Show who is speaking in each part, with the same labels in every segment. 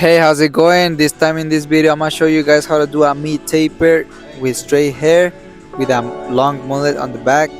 Speaker 1: Hey, how's it going? This time in this video, I'm gonna show you guys how to do a mid taper with straight hair with a long mullet on the back.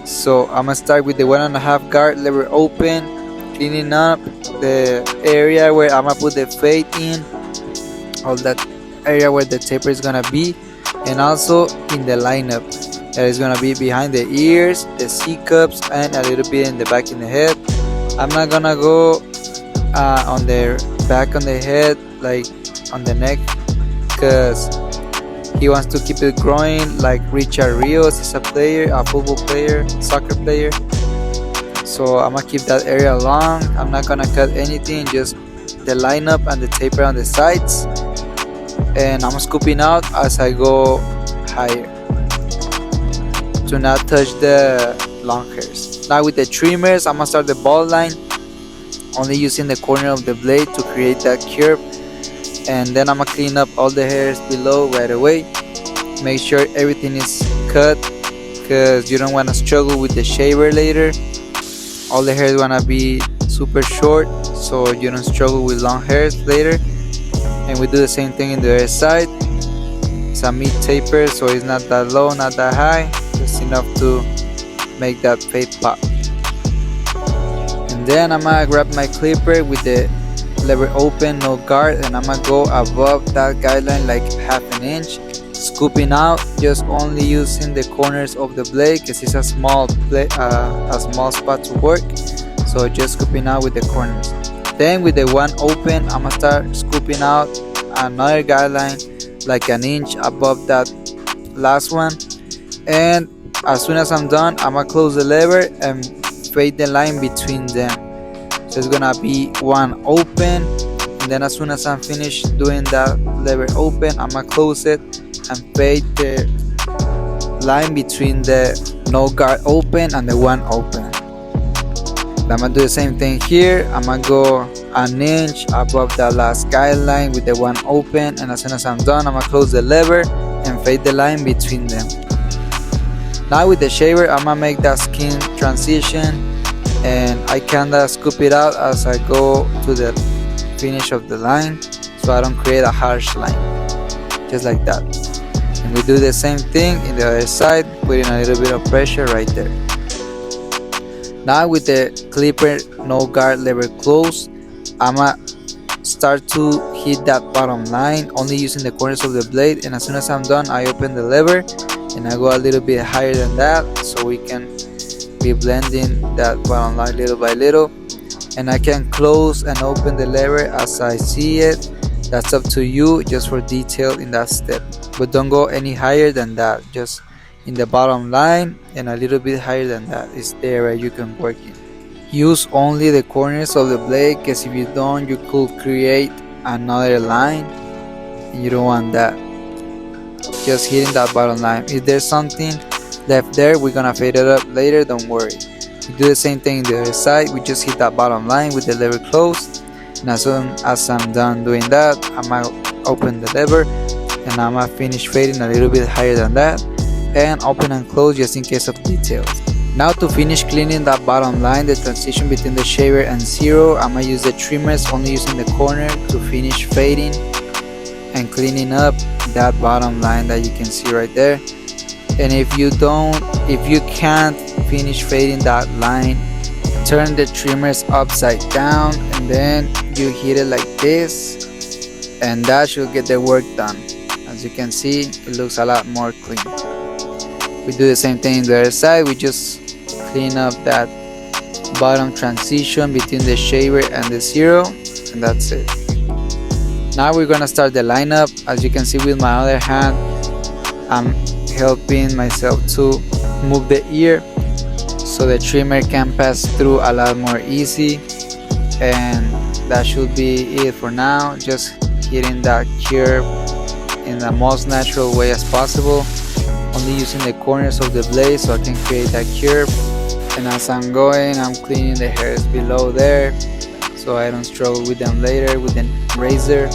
Speaker 1: So I'm gonna start with the 1.5 guard lever open, cleaning up the area where I'm gonna put the fade in, all that area where the taper is gonna be, and also in the lineup that is gonna be behind the ears, the C cups, and a little bit in the back in the head. I'm not gonna go on the back on the head, like on the neck, because he wants to keep it growing like Richard Rios is a player, a football player, soccer player. So I'm gonna keep that area long. I'm not gonna cut anything, just the lineup and the taper on the sides, and I'm scooping out as I go higher to not touch the long hairs. Now with the trimmers, I'm gonna start the ball line, only using the corner of the blade to create that curve, and then I'm gonna clean up all the hairs below right away. Make sure everything is cut, because you don't want to struggle with the shaver later. All the hairs wanna be super short so you don't struggle with long hairs later. And we do the same thing in the other side. It's a mid taper, so it's not that low, not that high, just enough to make that fade pop. Then I'm gonna grab my clipper with the lever open, no guard, and I'm gonna go above that guideline like half an inch, scooping out, just only using the corners of the blade because it's a small spot to work. So just scooping out with the corners. Then with the one open, I'm gonna start scooping out another guideline like an inch above that last one, and as soon as I'm done, I'm gonna close the lever and fade the line between them. So it's gonna be one open, and then as soon as I'm finished doing that lever open, I'm gonna close it and fade the line between the no guard open and the one open. I'm gonna do the same thing here. I'm gonna go an inch above that last guideline with the one open, and as soon as I'm done, I'm gonna close the lever and fade the line between them. Now with the shaver, I'm gonna make that skin transition, and I kinda scoop it out as I go to the finish of the line so I don't create a harsh line, just like that. And we do the same thing in the other side, putting a little bit of pressure right there. Now with the clipper no guard lever close, I'ma start to hit that bottom line, only using the corners of the blade, and as soon as I'm done, I open the lever and I go a little bit higher than that so we can be blending that bottom line little by little. And I can close and open the lever as I see it. That's up to you, just for detail in that step, but don't go any higher than that. Just in the bottom line and a little bit higher than that is the area you can work in. Use only the corners of the blade, because if you don't, you could create another line and you don't want that. Just hitting that bottom line. If there's something left there, we're gonna fade it up later, don't worry. We do the same thing in the other side. We just hit that bottom line with the lever closed, and as soon as I'm done doing that, I'm gonna open the lever and I'm gonna finish fading a little bit higher than that, and open and close just in case of details. Now to finish cleaning that bottom line, the transition between the shaver and zero, I'm gonna use the trimmers, only using the corner to finish fading and cleaning up that bottom line that you can see right there. And if you can't finish fading that line, turn the trimmers upside down and then you hit it like this, and that should get the work done. As you can see, it looks a lot more clean. We do the same thing on the other side. We just clean up that bottom transition between the shaver and the zero, and that's it. Now we're gonna start the lineup. As you can see, with my other hand, I'm helping myself to move the ear so the trimmer can pass through a lot more easy, and that should be it for now. Just hitting that curve in the most natural way as possible, only using the corners of the blade so I can create that curve. And as I'm going, I'm cleaning the hairs below there so I don't struggle with them later with the razor.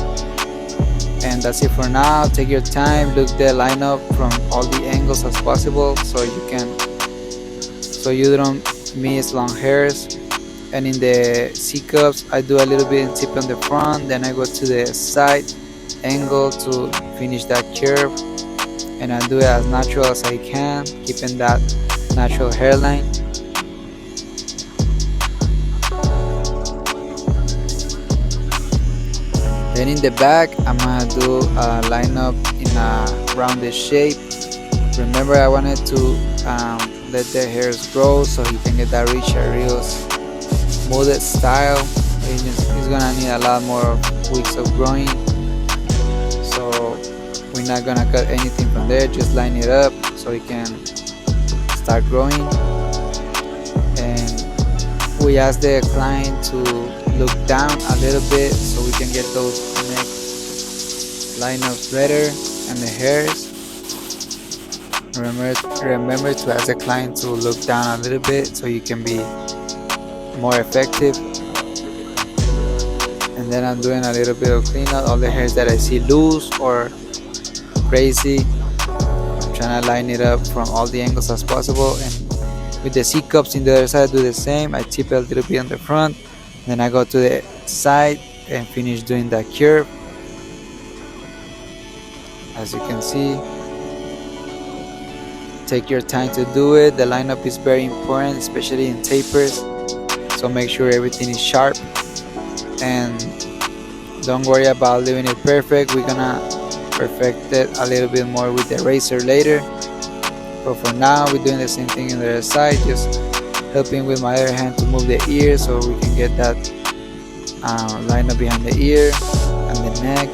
Speaker 1: And that's it for now. Take your time, look the lineup from all the angles as possible so you don't miss long hairs. And in the C cups I do a little bit in tip on the front, then I go to the side angle to finish that curve, and I do it as natural as I can, keeping that natural hairline. Then in the back I'm gonna do a lineup in a rounded shape. Remember, I wanted to let the hairs grow so he can get that rich and real molded style. He's gonna need a lot more weeks of growing, so we're not gonna cut anything from there, just line it up so he can start growing. And we ask the client to look down a little bit so we can get those neck lineups better and the hairs. Remember to ask the client to look down a little bit so you can be more effective. And then I'm doing a little bit of cleanup. All the hairs that I see loose or crazy, I'm trying to line it up from all the angles as possible. And with the C cups in the other side, I do the same. I tip a little bit on the front, then I go to the side and finish doing that curve. As you can see, take your time to do it. The lineup is very important, especially in tapers, so make sure everything is sharp and don't worry about leaving it perfect. We're gonna perfect it a little bit more with the razor later, but for now we're doing the same thing on the other side, just helping with my other hand to move the ear so we can get that lineup behind the ear and the neck.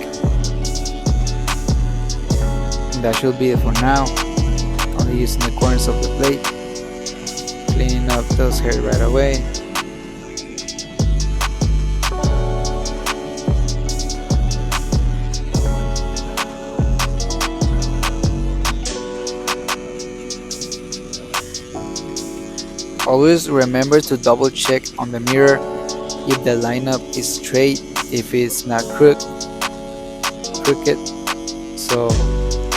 Speaker 1: And that should be it for now. Only using the corners of the blade, cleaning up those hairs right away. Always remember to double check on the mirror if the lineup is straight, if it's not crooked. So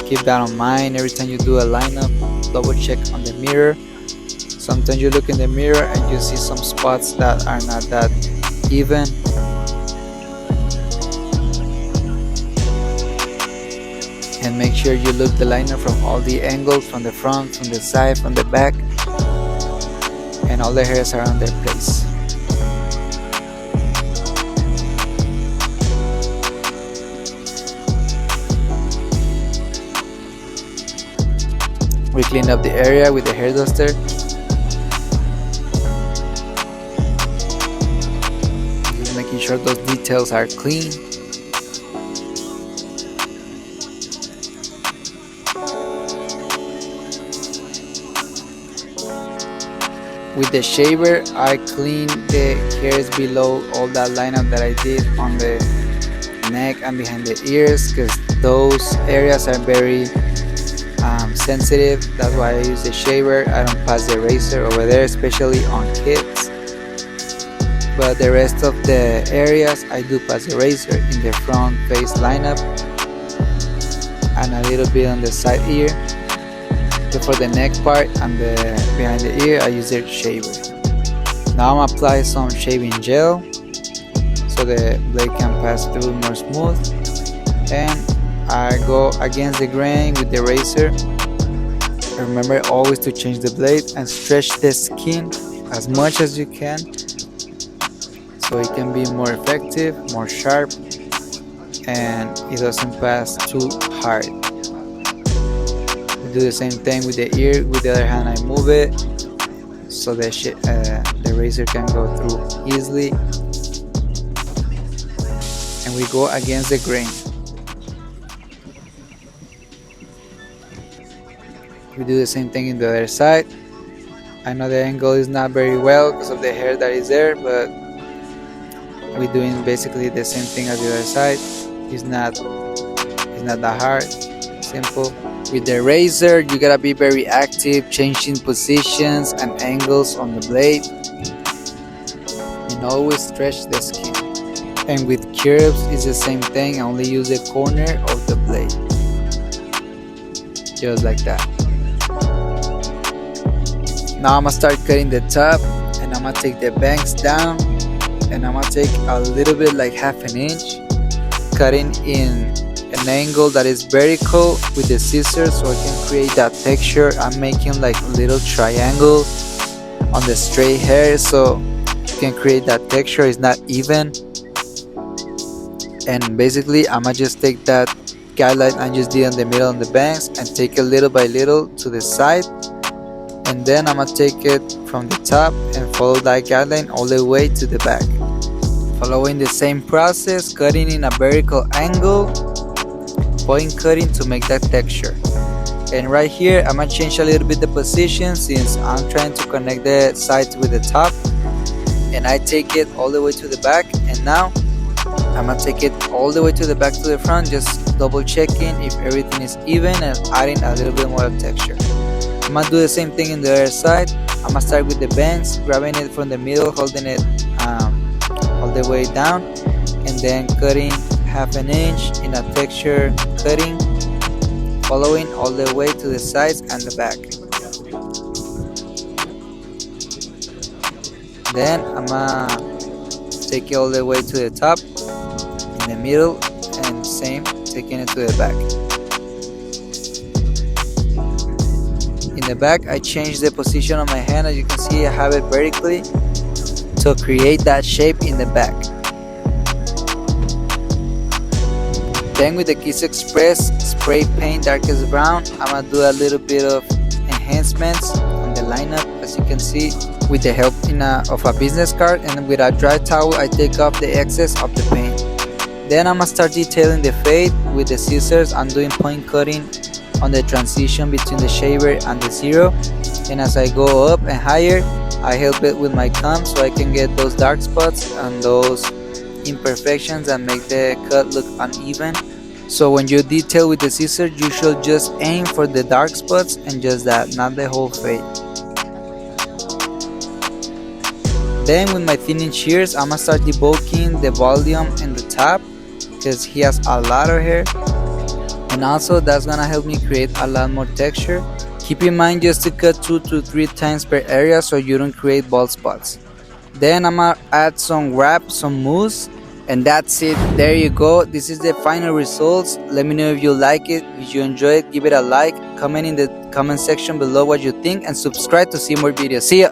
Speaker 1: keep that in mind every time you do a lineup. Double check on the mirror. Sometimes you look in the mirror and you see some spots that are not that even. And make sure you look the lineup from all the angles, from the front, from the side, from the back, and all the hairs are on their place. We clean up the area with the hair duster. Just making sure those details are clean. With the shaver, I clean the hairs below all that lineup that I did on the neck and behind the ears, because those areas are very sensitive. That's why I use the shaver. I don't pass the razor over there, especially on kids. But the rest of the areas I do pass the razor in the front face lineup and a little bit on the side ear. So for the neck part and the behind the ear, I use the shaver. Now I'm apply some shaving gel so the blade can pass through more smooth, and I go against the grain with the razor. Remember always to change the blade and stretch the skin as much as you can so it can be more effective, more sharp, and it doesn't pass too hard. Do the same thing with the ear. With the other hand, I move it so the razor can go through easily, and we go against the grain. We do the same thing in the other side. I know the angle is not very well because of the hair that is there, but we're doing basically the same thing as the other side. It's not that hard, simple. With the razor, you gotta be very active, changing positions and angles on the blade, and always stretch the skin. And with curves, it's the same thing. I only use the corner of the blade, just like that. Now I'm gonna start cutting the top, and I'm I'm gonna take the bangs down, and I'm gonna take a little bit like half an inch, cutting in an angle that is vertical with the scissors so I can create that texture. I'm making like little triangles on the straight hair so you can create that texture. It's not even. And basically I'm gonna just take that guideline I just did in the middle on the bangs and take it little by little to the side, and then I'm gonna take it from the top and follow that guideline all the way to the back, following the same process, cutting in a vertical angle, point cutting to make that texture. And right here I'm gonna change a little bit the position since I'm trying to connect the sides with the top, and I take it all the way to the back, and now I'm gonna take it all the way to the back to the front, just double checking if everything is even and adding a little bit more texture. I'm gonna do the same thing in the other side. I'm gonna start with the bangs, grabbing it from the middle, holding it all the way down, and then cutting half an inch in a texture cutting, following all the way to the sides and the back. Then I'm gonna take it all the way to the top, in the middle, and same, taking it to the back. In the back I changed the position of my hand. As you can see, I have it vertically to create that shape in the back. Then with the Kiss Express spray paint darkest brown, I'm gonna do a little bit of enhancements on the lineup, as you can see, with the help of a business card, and with a dry towel I take off the excess of the paint. Then I'm gonna start detailing the fade with the scissors. I'm doing point cutting on the transition between the shaver and the zero, and as I go up and higher I help it with my comb so I can get those dark spots and those imperfections that make the cut look uneven. So when you detail with the scissors, you should just aim for the dark spots and just that, not the whole fade. Then with my thinning shears, I'm gonna start debulking the volume in the top because he has a lot of hair, and also that's gonna help me create a lot more texture. Keep in mind just to cut 2 to 3 times per area so you don't create bald spots. Then I'm gonna add some wrap, some mousse, and that's it. There you go. This is the final results. Let me know if you like it. If you enjoy it, give it a like, comment in the comment section below what you think, and subscribe to see more videos. See ya.